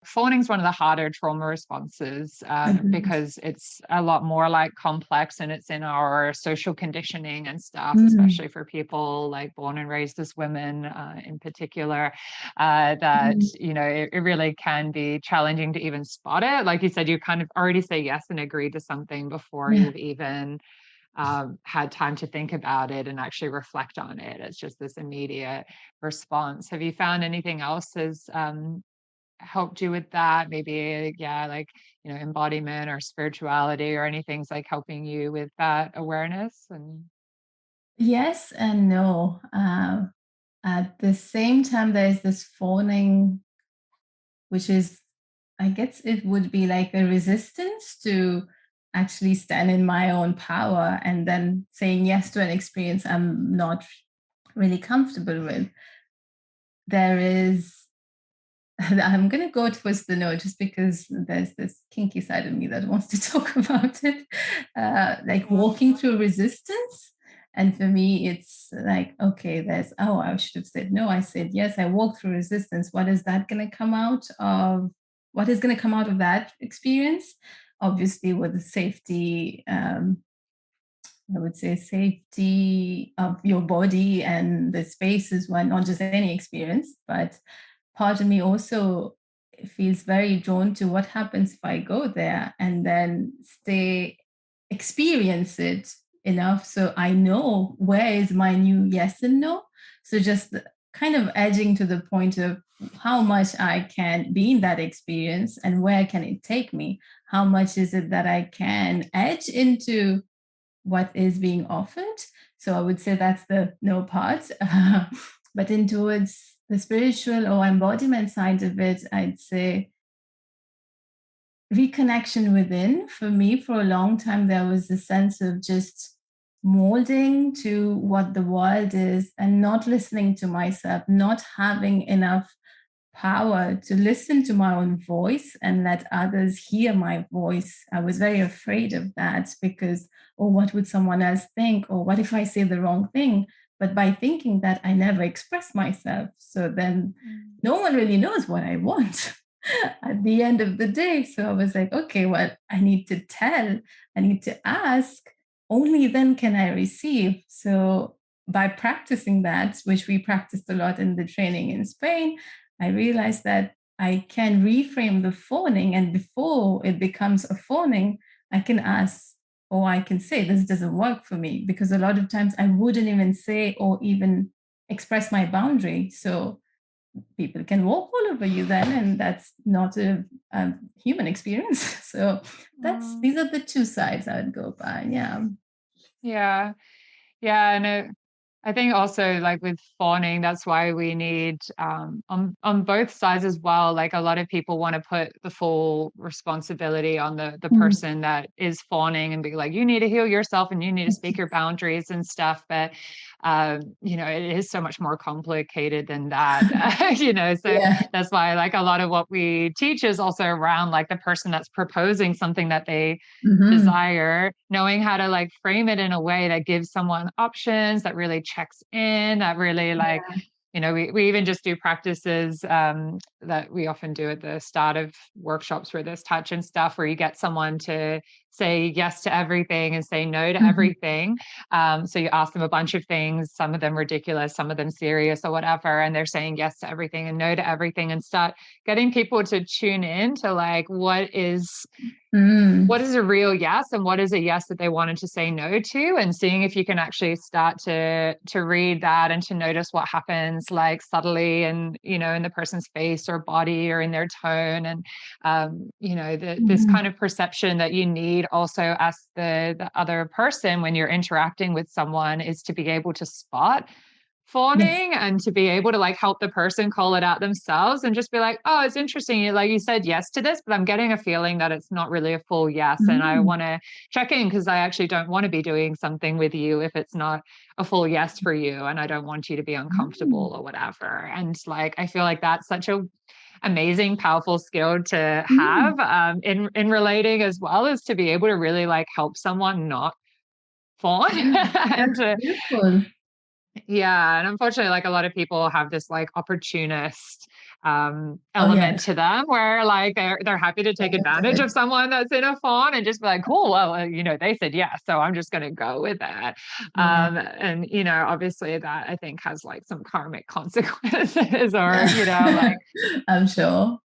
Fawning is one of the harder trauma responses Agreed. because it's a lot more like complex, and it's in our social conditioning and stuff, Mm, especially for people like born and raised as women in particular, that, mm, it really can be challenging to even spot it. Like you said, you kind of already say yes and agree to something before yeah. you've even had time to think about it and actually reflect on it. It's just this immediate response. Have you found anything else has helped you with that? Maybe, yeah, like, embodiment or spirituality or anything's like helping you with that awareness and Yes and no. At the same time, there's this phoning, which is, I guess it would be like a resistance to actually stand in my own power and then saying yes to an experience I'm not really comfortable with. There is, I'm going to go towards the no just because there's this kinky side of me that wants to talk about it. Like yeah. walking through resistance. And for me, it's like, okay, there's, oh, I should have said no. I said yes. I walked through resistance. What is that going to come out of? What is going to come out of that experience? Obviously, with the safety, I would say safety of your body and the spaces, one, not just any experience, but part of me also feels very drawn to what happens if I go there and then stay, experience it enough so I know where is my new yes and no. So just kind of edging to the point of how much I can be in that experience and where can it take me? How much is it that I can edge into what is being offered? So I would say that's the no part. But in towards the spiritual or embodiment side of it, I'd say reconnection within. For me, for a long time, there was a sense of just molding to what the world is and not listening to myself, not having enough power to listen to my own voice and let others hear my voice. I was very afraid of that because, oh, what would someone else think? Or what if I say the wrong thing? But by thinking that, I never express myself. So then Mm. no one really knows what I want at the end of the day. So I was like, okay, well, I need to tell, I need to ask, only then can I receive. So by practicing that, which we practiced a lot in the training in Spain, I realized that I can reframe the phoning, and before it becomes a phoning, I can ask or I can say, this doesn't work for me, because a lot of times I wouldn't even say or even express my boundary. So people can walk all over you then, and that's not a human experience. So that's, Mm. these are the two sides I would go by. Yeah. Yeah. Yeah, and I think also like with fawning, that's why we need on both sides as well. Like a lot of people want to put the full responsibility on the Mm. person that is fawning and be like, you need to heal yourself and you need to speak your boundaries and stuff. But it is so much more complicated than that. So Yeah. that's why like a lot of what we teach is also around like the person that's proposing something that they Hmm. desire, knowing how to like frame it in a way that gives someone options, that really checks in, that really like, we even just do practices that we often do at the start of workshops where there's touch and stuff, where you get someone to say yes to everything and say no to Hmm. everything. So you ask them a bunch of things, some of them ridiculous, some of them serious or whatever, and they're saying yes to everything and no to everything, and start getting people to tune in to like Mm. what is a real yes and what is a yes that they wanted to say no to, and seeing if you can actually start to read that and to notice what happens like subtly and in the person's face or body or in their tone, and this kind Mhm. of perception that you need also as the other person when you're interacting with someone is to be able to spot Yes. fawning and to be able to like help the person call it out themselves and just be like, oh, it's interesting, like you said yes to this, but I'm getting a feeling that it's not really a full yes, and I Mm. want to check in because I actually don't want to be doing something with you if it's not a full yes for you, and I don't want you to be Mm. uncomfortable or whatever. And like I feel like that's such a amazing powerful skill to Mm. have in relating, as well as to be able to really like help someone not fawn Yeah, and that's to beautiful. yeah, and unfortunately, like a lot of people have this like opportunist Oh, yeah. element to them, where like they're happy to take advantage of someone that's in a fawn and just be like, cool, well, they said yes, so I'm just going to go with that. Yeah. And obviously that I think has like some karmic consequences, or like I'm sure.